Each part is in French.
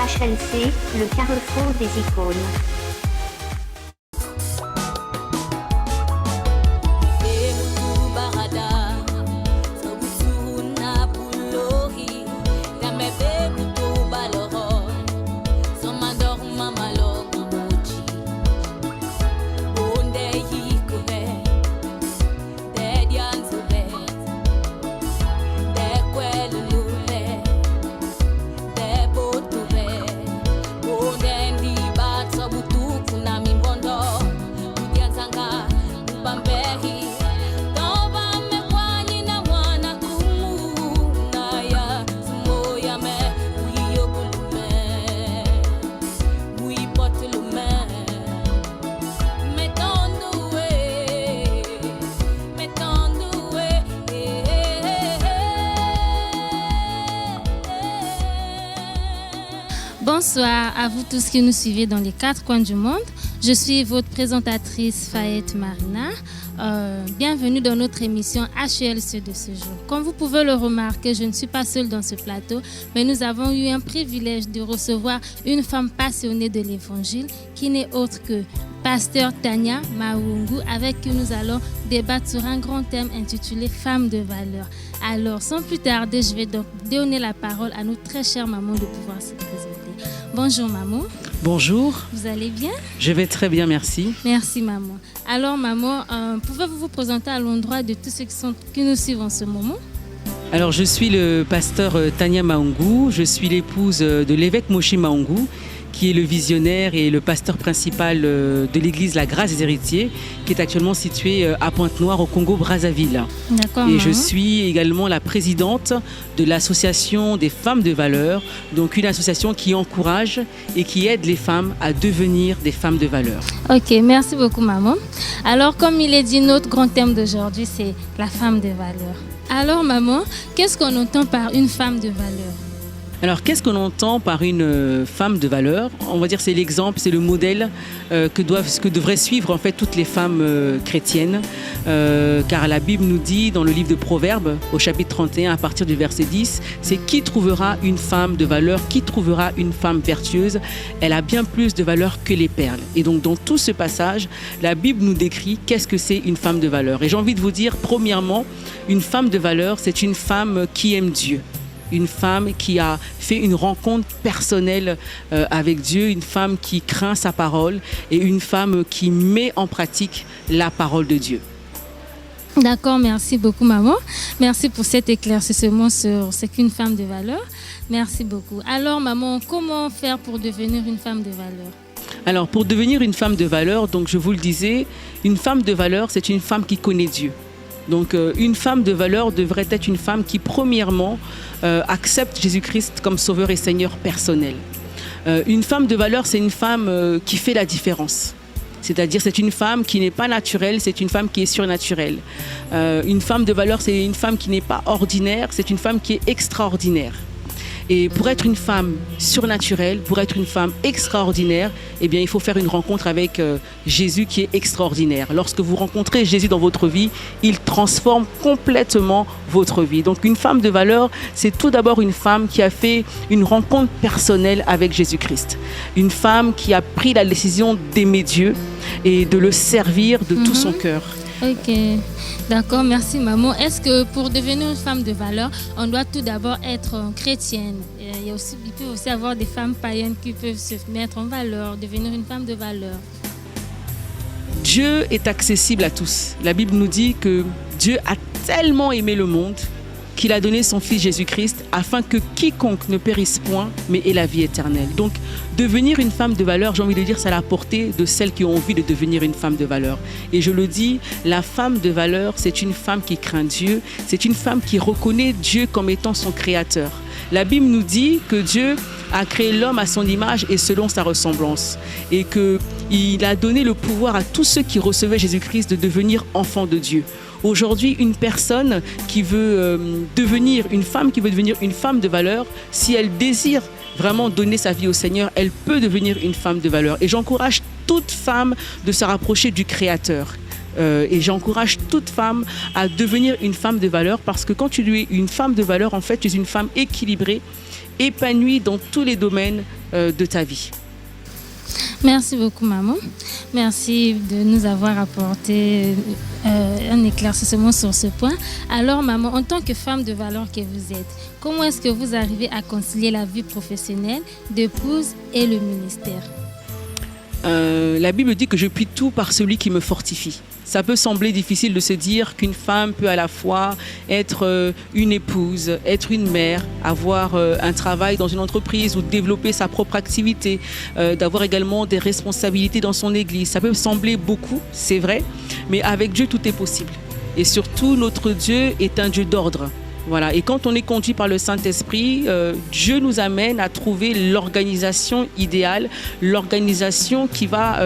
HLC, le carrefour des icônes. Bonsoir à vous tous qui nous suivez dans les quatre coins du monde. Je suis votre présentatrice Fayette Marina. Bienvenue dans notre émission HLC de ce jour. Comme vous pouvez le remarquer, je ne suis pas seule dans ce plateau, mais nous avons eu un privilège de recevoir une femme passionnée de l'Évangile qui n'est autre que Pasteur Tanya Maungu, avec qui nous allons débattre sur un grand thème intitulé « Femmes de valeur ». Alors, sans plus tarder, je vais donc donner la parole à notre très chère maman de pouvoir se présenter. Bonjour maman. Bonjour. Vous allez bien? Je vais très bien, merci. Merci maman. Alors maman, pouvez-vous vous présenter à l'endroit de tous ceux qui nous suivent en ce moment? Alors, je suis le pasteur Tanya Maungu. Je suis l'épouse de l'évêque Moshe Maungu, qui est le visionnaire et le pasteur principal de l'église La Grâce des Héritiers, qui est actuellement située à Pointe-Noire au Congo-Brazzaville. D'accord. Et je suis également la présidente de l'association des femmes de valeur, donc une association qui encourage et qui aide les femmes à devenir des femmes de valeur. Ok, merci beaucoup maman. Alors comme il est dit, notre grand thème d'aujourd'hui, c'est la femme de valeur. Alors maman, qu'est-ce qu'on entend par une femme de valeur? Alors, qu'est-ce qu'on entend par une femme de valeur? On va dire c'est l'exemple, c'est le modèle que devraient suivre en fait toutes les femmes chrétiennes. Car la Bible nous dit dans le livre de Proverbes, au chapitre 31, à partir du verset 10, c'est qui trouvera une femme de valeur, qui trouvera une femme vertueuse? Elle a bien plus de valeur que les perles. Et donc, dans tout ce passage, la Bible nous décrit qu'est-ce que c'est une femme de valeur. Et j'ai envie de vous dire, premièrement, une femme de valeur, c'est une femme qui aime Dieu. Une femme qui a fait une rencontre personnelle avec Dieu, une femme qui craint sa parole et une femme qui met en pratique la parole de Dieu. D'accord, merci beaucoup maman. Merci pour cet éclaircissement sur ce qu'une femme de valeur. Merci beaucoup. Alors maman, comment faire pour devenir une femme de valeur? Alors pour devenir une femme de valeur, donc je vous le disais, une femme de valeur, c'est une femme qui connaît Dieu. Donc une femme de valeur devrait être une femme qui premièrement accepte Jésus-Christ comme sauveur et Seigneur personnel. Une femme de valeur, c'est une femme qui fait la différence. C'est-à-dire c'est une femme qui n'est pas naturelle, c'est une femme qui est surnaturelle. Une femme de valeur, c'est une femme qui n'est pas ordinaire, c'est une femme qui est extraordinaire. Et pour être une femme surnaturelle, pour être une femme extraordinaire, eh bien, il faut faire une rencontre avec Jésus qui est extraordinaire. Lorsque vous rencontrez Jésus dans votre vie, il transforme complètement votre vie. Donc une femme de valeur, c'est tout d'abord une femme qui a fait une rencontre personnelle avec Jésus-Christ. Une femme qui a pris la décision d'aimer Dieu et de le servir de tout son cœur. Ok, d'accord, merci maman. Est-ce que pour devenir une femme de valeur, on doit tout d'abord être chrétienne? Il peut aussi avoir des femmes païennes qui peuvent se mettre en valeur, devenir une femme de valeur. Dieu est accessible à tous. La Bible nous dit que Dieu a tellement aimé le monde qu'il a donné son Fils Jésus-Christ afin que quiconque ne périsse point, mais ait la vie éternelle. Donc, devenir une femme de valeur, j'ai envie de dire, c'est à la portée de celles qui ont envie de devenir une femme de valeur. Et je le dis, la femme de valeur, c'est une femme qui craint Dieu, c'est une femme qui reconnaît Dieu comme étant son créateur. La Bible nous dit que Dieu a créé l'homme à son image et selon sa ressemblance. Et qu'il a donné le pouvoir à tous ceux qui recevaient Jésus-Christ de devenir enfants de Dieu. Aujourd'hui, une personne qui veut devenir une femme de valeur, si elle désire vraiment donner sa vie au Seigneur, elle peut devenir une femme de valeur. Et j'encourage toute femme de se rapprocher du Créateur. Et j'encourage toute femme à devenir une femme de valeur parce que quand tu es une femme de valeur, en fait, tu es une femme équilibrée, épanouie dans tous les domaines de ta vie. Merci beaucoup, maman. Merci de nous avoir apporté un éclaircissement sur ce point. Alors, maman, en tant que femme de valeur que vous êtes, comment est-ce que vous arrivez à concilier la vie professionnelle d'épouse et le ministère? La Bible dit que je puis tout par celui qui me fortifie. Ça peut sembler difficile de se dire qu'une femme peut à la fois être une épouse, être une mère, avoir un travail dans une entreprise ou développer sa propre activité, d'avoir également des responsabilités dans son église. Ça peut sembler beaucoup, c'est vrai, mais avec Dieu, tout est possible. Et surtout, notre Dieu est un Dieu d'ordre. Voilà. Et quand on est conduit par le Saint-Esprit, Dieu nous amène à trouver l'organisation idéale, l'organisation qui va,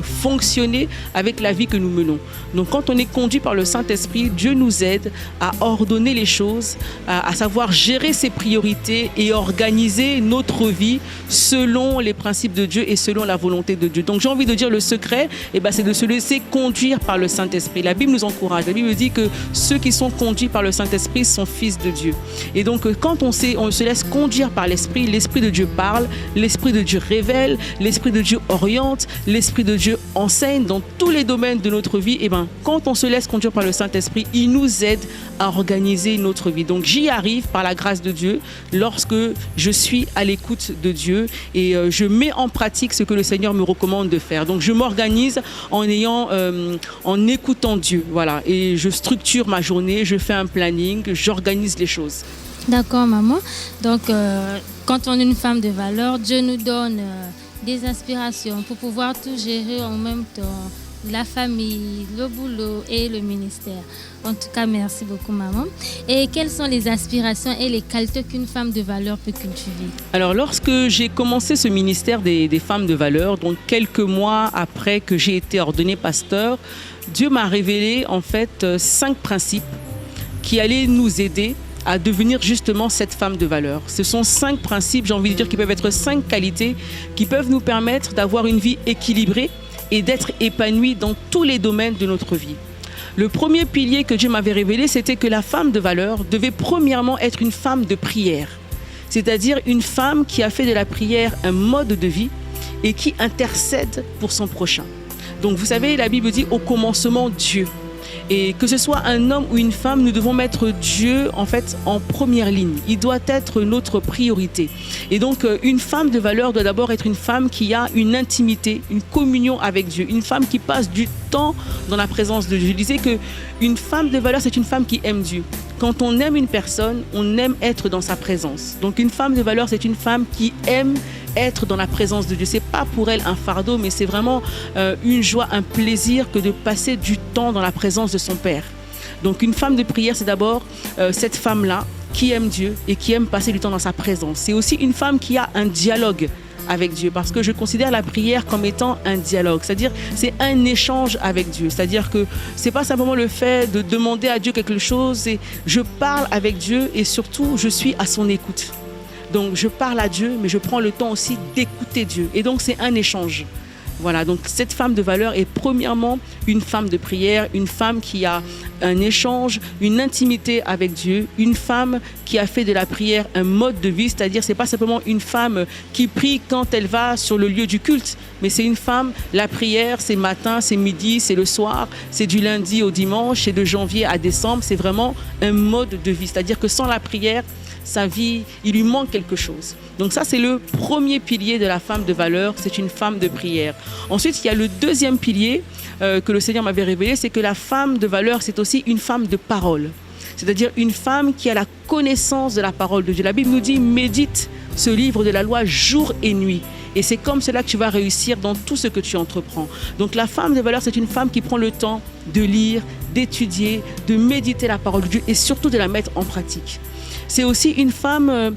fonctionner avec la vie que nous menons. Donc quand on est conduit par le Saint-Esprit, Dieu nous aide à ordonner les choses, à savoir gérer ses priorités et organiser notre vie selon les principes de Dieu et selon la volonté de Dieu. Donc j'ai envie de dire, le secret, c'est de se laisser conduire par le Saint-Esprit. La Bible nous encourage. La Bible dit que ceux qui sont conduits par le Saint-Esprit sont fils de Dieu. Et donc quand on se laisse conduire par l'Esprit, l'Esprit de Dieu parle, l'Esprit de Dieu révèle, l'Esprit de Dieu oriente, l'Esprit de Dieu enseigne dans tous les domaines de notre vie. Et quand on se laisse conduire par le Saint-Esprit, il nous aide à organiser notre vie. Donc j'y arrive par la grâce de Dieu lorsque je suis à l'écoute de Dieu et je mets en pratique ce que le Seigneur me recommande de faire. Donc je m'organise en écoutant Dieu. Voilà. Et je structure ma journée, je fais un planning, j'organise les choses. D'accord, maman. Donc, quand on est une femme de valeur, Dieu nous donne des aspirations pour pouvoir tout gérer en même temps, la famille, le boulot et le ministère. En tout cas, merci beaucoup, maman. Et quelles sont les aspirations et les qualités qu'une femme de valeur peut cultiver? Alors, lorsque j'ai commencé ce ministère des femmes de valeur, donc quelques mois après que j'ai été ordonnée pasteur, Dieu m'a révélé en fait 5 principes qui allaient nous aider à devenir justement cette femme de valeur. Ce sont 5 principes, j'ai envie de dire, qui peuvent être 5 qualités qui peuvent nous permettre d'avoir une vie équilibrée et d'être épanouie dans tous les domaines de notre vie. Le premier pilier que Dieu m'avait révélé, c'était que la femme de valeur devait premièrement être une femme de prière. C'est-à-dire une femme qui a fait de la prière un mode de vie et qui intercède pour son prochain. Donc vous savez, la Bible dit au commencement Dieu. Et que ce soit un homme ou une femme, nous devons mettre Dieu en fait en première ligne. Il doit être notre priorité. Et donc une femme de valeur doit d'abord être une femme qui a une intimité, une communion avec Dieu, une femme qui passe du temps dans la présence de Dieu. Je disais qu'une femme de valeur, c'est une femme qui aime Dieu. Quand on aime une personne, on aime être dans sa présence. Donc une femme de valeur, c'est une femme qui aime être dans la présence de Dieu. C'est pas pour elle un fardeau, mais c'est vraiment une joie, un plaisir que de passer du temps dans la présence de son Père. Donc une femme de prière, c'est d'abord cette femme-là qui aime Dieu et qui aime passer du temps dans sa présence. C'est aussi une femme qui a un dialogue avec Dieu, parce que je considère la prière comme étant un dialogue, c'est-à-dire c'est un échange avec Dieu, c'est-à-dire que c'est pas simplement le fait de demander à Dieu quelque chose, c'est je parle avec Dieu et surtout je suis à son écoute. Donc je parle à Dieu, mais je prends le temps aussi d'écouter Dieu, et donc c'est un échange. Voilà, donc cette femme de valeur est premièrement une femme de prière, une femme qui a un échange, une intimité avec Dieu, une femme qui a fait de la prière un mode de vie, c'est-à-dire c'est pas simplement une femme qui prie quand elle va sur le lieu du culte, mais c'est une femme, la prière c'est matin, c'est midi, c'est le soir, c'est du lundi au dimanche, c'est de janvier à décembre, c'est vraiment un mode de vie, c'est-à-dire que sans la prière, sa vie, il lui manque quelque chose. Donc ça, c'est le premier pilier de la femme de valeur, c'est une femme de prière. Ensuite, il y a le deuxième pilier que le Seigneur m'avait révélé, c'est que la femme de valeur, c'est aussi une femme de parole. C'est-à-dire une femme qui a la connaissance de la parole de Dieu. La Bible nous dit, médite ce livre de la loi jour et nuit. Et c'est comme cela que tu vas réussir dans tout ce que tu entreprends. Donc la femme de valeur, c'est une femme qui prend le temps de lire, d'étudier, de méditer la parole de Dieu et surtout de la mettre en pratique. C'est aussi une femme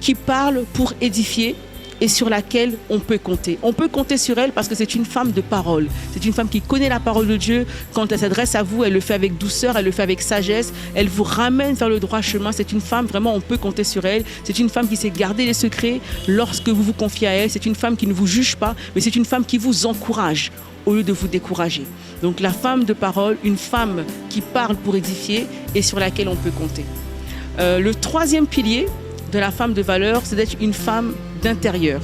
qui parle pour édifier et sur laquelle on peut compter. On peut compter sur elle parce que c'est une femme de parole. C'est une femme qui connaît la parole de Dieu. Quand elle s'adresse à vous, elle le fait avec douceur, elle le fait avec sagesse. Elle vous ramène vers le droit chemin. C'est une femme, vraiment, on peut compter sur elle. C'est une femme qui sait garder les secrets lorsque vous vous confiez à elle. C'est une femme qui ne vous juge pas, mais c'est une femme qui vous encourage au lieu de vous décourager. Donc la femme de parole, une femme qui parle pour édifier et sur laquelle on peut compter. Le troisième pilier de la femme de valeur, c'est d'être une femme d'intérieur.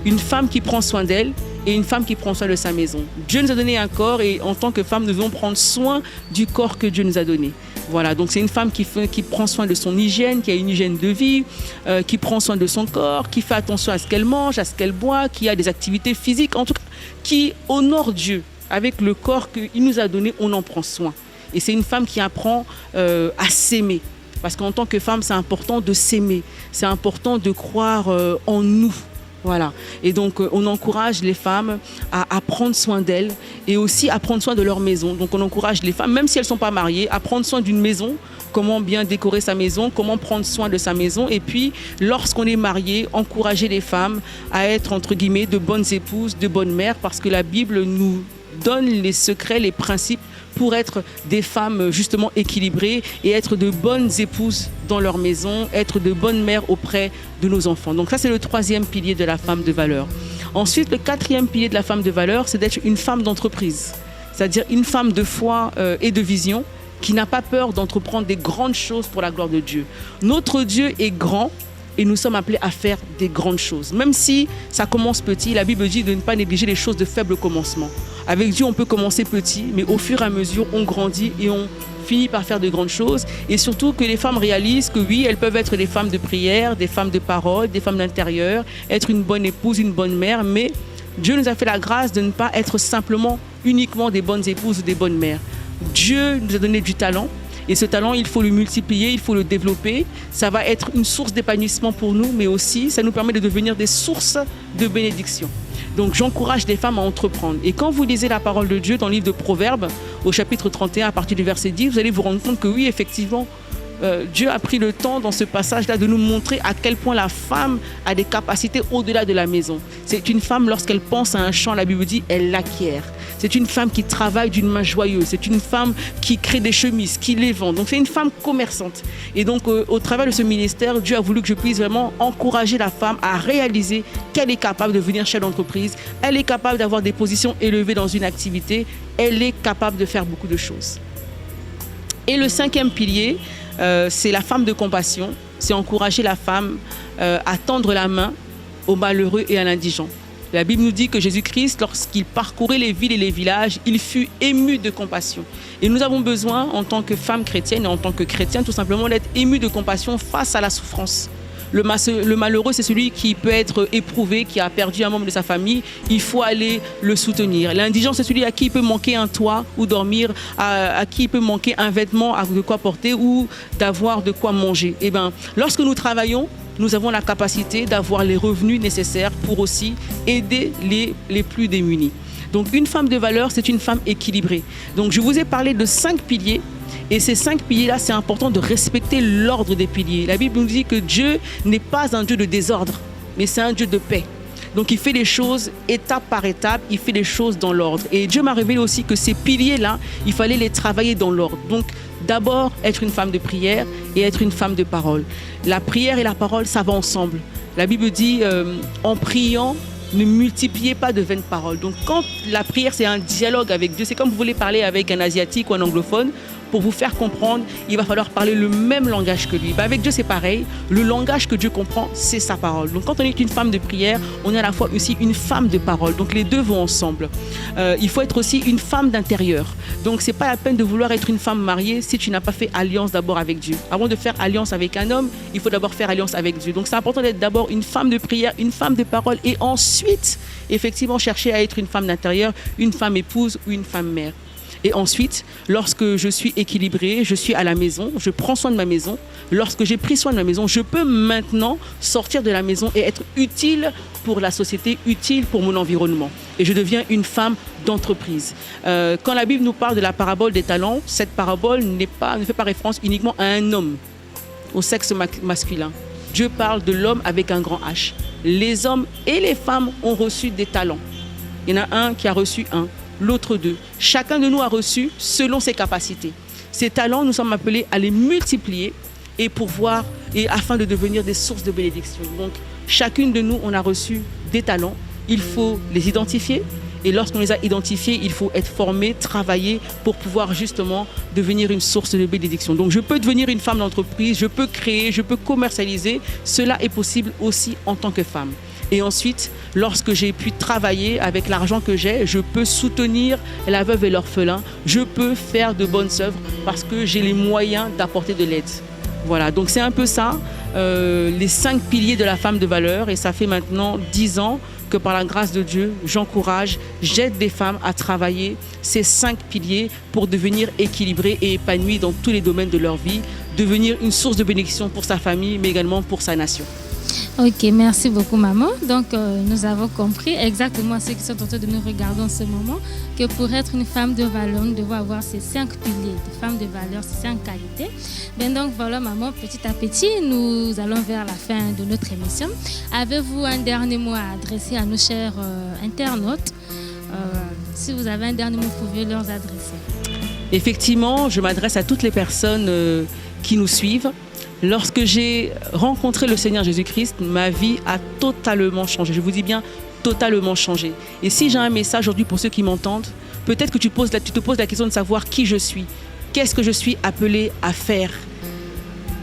Une femme qui prend soin d'elle et une femme qui prend soin de sa maison. Dieu nous a donné un corps et en tant que femme, nous devons prendre soin du corps que Dieu nous a donné. Voilà, donc c'est une femme qui prend soin de son hygiène, qui a une hygiène de vie, qui prend soin de son corps, qui fait attention à ce qu'elle mange, à ce qu'elle boit, qui a des activités physiques, en tout cas, qui honore Dieu. Avec le corps qu'il nous a donné, on en prend soin. Et c'est une femme qui apprend à s'aimer. Parce qu'en tant que femme, c'est important de s'aimer. C'est important de croire en nous. Voilà. Et donc, on encourage les femmes à prendre soin d'elles et aussi à prendre soin de leur maison. Donc, on encourage les femmes, même si elles ne sont pas mariées, à prendre soin d'une maison, comment bien décorer sa maison, comment prendre soin de sa maison. Et puis, lorsqu'on est marié, encourager les femmes à être, entre guillemets, de bonnes épouses, de bonnes mères, parce que la Bible nous donne les secrets, les principes pour être des femmes justement équilibrées et être de bonnes épouses dans leur maison, être de bonnes mères auprès de nos enfants. Donc ça, c'est le 3e pilier de la femme de valeur. Ensuite, le 4e pilier de la femme de valeur, c'est d'être une femme d'entreprise, c'est-à-dire une femme de foi et de vision qui n'a pas peur d'entreprendre des grandes choses pour la gloire de Dieu. Notre Dieu est grand et nous sommes appelés à faire des grandes choses. Même si ça commence petit, la Bible dit de ne pas négliger les choses de faible commencement. Avec Dieu, on peut commencer petit, mais au fur et à mesure, on grandit et on finit par faire de grandes choses. Et surtout que les femmes réalisent que oui, elles peuvent être des femmes de prière, des femmes de parole, des femmes d'intérieur, être une bonne épouse, une bonne mère, mais Dieu nous a fait la grâce de ne pas être simplement, uniquement des bonnes épouses ou des bonnes mères. Dieu nous a donné du talent. Et ce talent, il faut le multiplier, il faut le développer. Ça va être une source d'épanouissement pour nous, mais aussi, ça nous permet de devenir des sources de bénédiction. Donc, j'encourage les femmes à entreprendre. Et quand vous lisez la parole de Dieu dans le livre de Proverbes, au chapitre 31, à partir du verset 10, vous allez vous rendre compte que oui, effectivement, Dieu a pris le temps dans ce passage-là de nous montrer à quel point la femme a des capacités au-delà de la maison. C'est une femme, lorsqu'elle pense à un champ, la Bible dit, elle l'acquiert. C'est une femme qui travaille d'une main joyeuse. C'est une femme qui crée des chemises, qui les vend. Donc, c'est une femme commerçante. Et donc, au travers de ce ministère, Dieu a voulu que je puisse vraiment encourager la femme à réaliser qu'elle est capable de devenir chef d'entreprise. Elle est capable d'avoir des positions élevées dans une activité. Elle est capable de faire beaucoup de choses. Et le 5e pilier, c'est la femme de compassion. C'est encourager la femme à tendre la main aux malheureux et à l'indigent. La Bible nous dit que Jésus-Christ, lorsqu'il parcourait les villes et les villages, il fut ému de compassion. Et nous avons besoin, en tant que femmes chrétiennes et en tant que chrétiens, tout simplement d'être émus de compassion face à la souffrance. Le malheureux, c'est celui qui peut être éprouvé, qui a perdu un membre de sa famille. Il faut aller le soutenir. L'indigent, c'est celui à qui il peut manquer un toit ou dormir, à qui il peut manquer un vêtement de quoi porter ou d'avoir de quoi manger. Et bien, lorsque nous travaillons, nous avons la capacité d'avoir les revenus nécessaires pour aussi aider les plus démunis. Donc, une femme de valeur, c'est une femme équilibrée. Donc, je vous ai parlé de 5 piliers. Et ces 5 piliers-là, c'est important de respecter l'ordre des piliers. La Bible nous dit que Dieu n'est pas un Dieu de désordre, mais c'est un Dieu de paix. Donc, il fait les choses étape par étape, il fait les choses dans l'ordre. Et Dieu m'a révélé aussi que ces piliers-là, il fallait les travailler dans l'ordre. Donc, d'abord, être une femme de prière et être une femme de parole. La prière et la parole, ça va ensemble. La Bible dit, en priant, ne multipliez pas de vaines paroles. Donc, quand la prière, c'est un dialogue avec Dieu, c'est comme vous voulez parler avec un asiatique ou un anglophone, pour vous faire comprendre, il va falloir parler le même langage que lui. Avec Dieu, c'est pareil. Le langage que Dieu comprend, c'est sa parole. Donc, quand on est une femme de prière, on est à la fois aussi une femme de parole. Donc, les deux vont ensemble. Il faut être aussi une femme d'intérieur. Donc, c'est pas la peine de vouloir être une femme mariée si tu n'as pas fait alliance d'abord avec Dieu. Avant de faire alliance avec un homme, il faut d'abord faire alliance avec Dieu. Donc, c'est important d'être d'abord une femme de prière, une femme de parole et ensuite, effectivement, chercher à être une femme d'intérieur, une femme épouse ou une femme mère. Et ensuite, lorsque je suis équilibrée, je suis à la maison, je prends soin de ma maison. Lorsque j'ai pris soin de ma maison, je peux maintenant sortir de la maison et être utile pour la société, utile pour mon environnement. Et je deviens une femme d'entreprise. Quand la Bible nous parle de la parabole des talents, cette parabole ne fait pas référence uniquement à un homme, au sexe masculin. Dieu parle de l'homme avec un grand H. Les hommes et les femmes ont reçu des talents. Il y en a un qui a reçu un. L'autre 2. Chacun de nous a reçu selon ses capacités. Ces talents, nous sommes appelés à les multiplier et afin de devenir des sources de bénédiction. Donc, chacune de nous, on a reçu des talents. Il faut les identifier, Et lorsqu'on les a identifiés, il faut être formé, travailler pour pouvoir justement devenir une source de bénédiction. Donc je peux devenir une femme d'entreprise, je peux créer, je peux commercialiser. Cela est possible aussi en tant que femme. Et ensuite, lorsque j'ai pu travailler avec l'argent que j'ai, je peux soutenir la veuve et l'orphelin. Je peux faire de bonnes œuvres parce que j'ai les moyens d'apporter de l'aide. Voilà, donc c'est un peu ça, les 5 piliers de la femme de valeur. Et ça fait maintenant 10 ans que par la grâce de Dieu, j'encourage, j'aide des femmes à travailler ces 5 piliers pour devenir équilibrées et épanouies dans tous les domaines de leur vie, devenir une source de bénédiction pour sa famille, mais également pour sa nation. Ok, merci beaucoup maman. Donc nous avons compris exactement ceux qui sont en train de nous regarder en ce moment que pour être une femme de valeur, nous devons avoir ces 5 piliers de femme de valeur, ces 5 qualités. Ben donc voilà maman, petit à petit, nous allons vers la fin de notre émission. Avez-vous un dernier mot à adresser à nos chers internautes? Si vous avez un dernier mot, vous pouvez leur adresser. Effectivement, je m'adresse à toutes les personnes qui nous suivent. Lorsque j'ai rencontré le Seigneur Jésus-Christ, ma vie a totalement changé. Je vous dis bien totalement changé. Et si j'ai un message aujourd'hui pour ceux qui m'entendent, peut-être que tu te poses la question de savoir qui je suis. Qu'est-ce que je suis appelé à faire?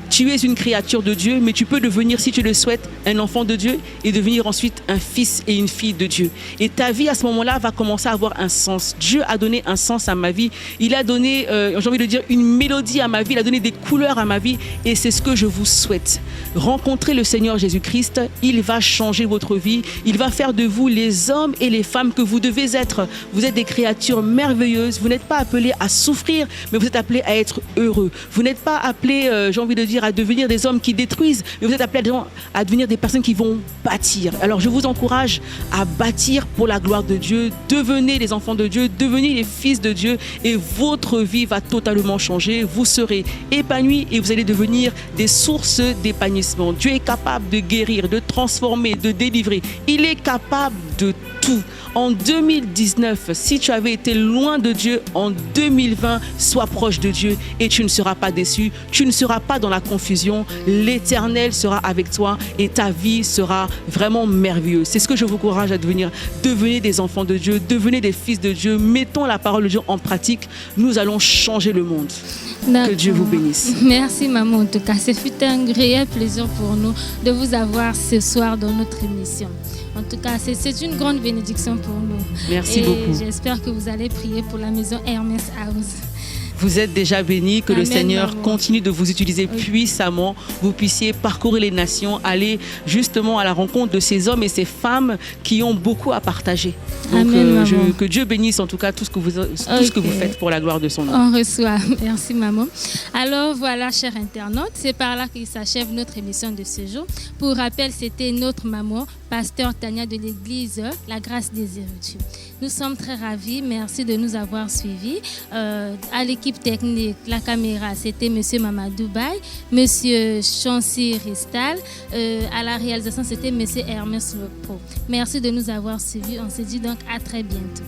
Tu es une créature de Dieu, mais tu peux devenir, si tu le souhaites, un enfant de Dieu et devenir ensuite un fils et une fille de Dieu. Et ta vie, à ce moment-là, va commencer à avoir un sens. Dieu a donné un sens à ma vie. Il a donné, j'ai envie de dire, une mélodie à ma vie. Il a donné des couleurs à ma vie. Et c'est ce que je vous souhaite. Rencontrez le Seigneur Jésus-Christ. Il va changer votre vie. Il va faire de vous les hommes et les femmes que vous devez être. Vous êtes des créatures merveilleuses. Vous n'êtes pas appelés à souffrir, mais vous êtes appelés à être heureux. Vous n'êtes pas appelés, j'ai envie de dire, à devenir des hommes qui détruisent, mais vous êtes appelés à devenir des personnes qui vont bâtir. Alors je vous encourage à bâtir pour la gloire de Dieu. Devenez les enfants de Dieu, devenez les fils de Dieu et votre vie va totalement changer. Vous serez épanouis et vous allez devenir des sources d'épanouissement. Dieu est capable de guérir, de transformer, de délivrer. Il est capable de tout. En 2019, si tu avais été loin de Dieu, en 2020, sois proche de Dieu et tu ne seras pas déçu. Tu ne seras pas dans la confusion. L'Éternel sera avec toi et ta vie sera vraiment merveilleuse. C'est ce que je vous encourage à devenir. Devenez des enfants de Dieu, devenez des fils de Dieu. Mettons la parole de Dieu en pratique. Nous allons changer le monde. Que Dieu vous bénisse. Merci maman, en tout cas, ce fut un réel plaisir pour nous de vous avoir ce soir dans notre émission. En tout cas, c'est une grande bénédiction pour nous. Merci beaucoup. J'espère que vous allez prier pour la maison Hermès House. Vous êtes déjà bénis, que Amen, le Seigneur maman. continue de vous utiliser puissamment. Vous puissiez parcourir les nations, aller justement à la rencontre de ces hommes et ces femmes qui ont beaucoup à partager. Donc, Amen, que Dieu bénisse en tout cas tout ce que vous faites pour la gloire de son nom. On reçoit. Merci maman. Alors voilà, chers internautes, c'est par là qu'il s'achève notre émission de ce jour. Pour rappel, c'était notre maman, pasteur Tania de l'église La Grâce des Héritiers. Nous sommes très ravis. Merci de nous avoir suivis. À l'équipe technique, la caméra, c'était Monsieur Mamadou Baye, Monsieur Chancy Ristal. À la réalisation, c'était Monsieur Hermès Pro. Merci de nous avoir suivis. On se dit donc à très bientôt.